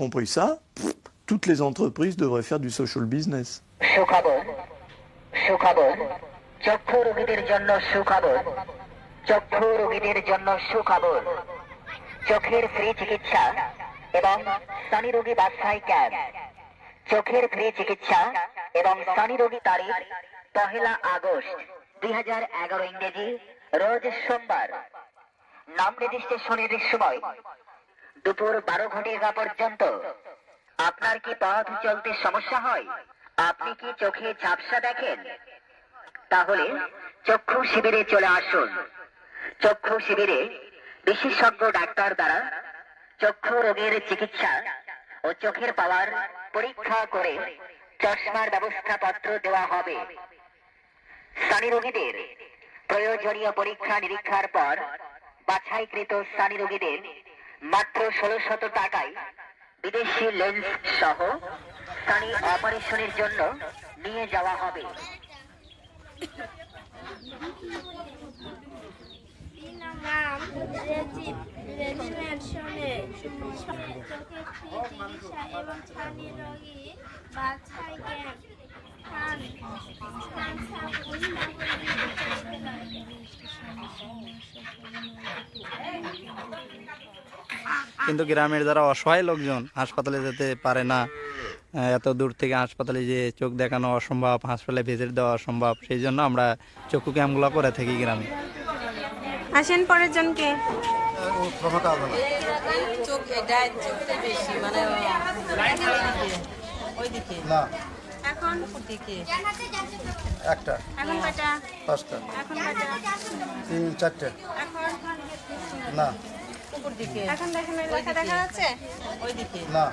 compris ça, toutes les entreprises devraient faire du social business. সুখবর সুখবর চক্ষু রোগীদের জন্য সুখবর চক্ষু রোগীদের জন্য সুখবর চোখের ফ্রি চিকিৎসা এবং সানি রোগী বাছাই ক্যাম্প চোখের ফ্রি চিকিৎসা এবং সানি রোগী তারিখ 1 আগস্ট 2011 ইংরেজি রোজ সোমবার নাম রেজিস্ট্রেশনের সময় দুপুর 12 ঘটিকা পর্যন্ত। আপনার কি পথ চলতে সমস্যা হয়? আপনি কি চোখে ঝাপসা দেখেন? তাহলে চক্ষু শিবিরে চলে আসুন। চক্ষু শিবিরে বিশেষজ্ঞ ডাক্তার দ্বারা চক্ষু রোগের চিকিৎসা ও চোখের পাওয়ার পরীক্ষা করে চশমার ব্যবস্থাপত্র দেওয়া হবে। সানি রোগীদের প্রয়োজনীয় পরীক্ষা নিরীক্ষার পর বাছাইকৃত সানি রোগীদের মাত্র 1600 টাকায় বিদেশি লেন্স সহ সানি অপারেশনের জন্য নিয়ে যাওয়া হবে। নাম রেজিস্ট্রেশনে চোখের ফ্রি চিকিৎসা এবং ছানি রোগী বাছাই ক্যাম্প কিন্তু গ্রামের যারা অসহায় লোকজন হাসপাতালে যেতে পারে না, এত দূর থেকে হাসপাতালে যে চোখ দেখানো অসম্ভব, হাসপাতালে ভিজিট দেওয়া অসম্ভব, সেই জন্য আমরা চক্ষু ক্যাম্পগুলো করে থাকি গ্রামে। আসেন পরের জনকে। চোখ চোখটা বেশি মানে ওইদিকে না এখন দিকে একটা এখন কয়টা? পাঁচটা এখন কয়টা? 3 4টে এখন না উপর দিকে এখন দেখেন লেখা দেখা যাচ্ছে? ওইদিকে না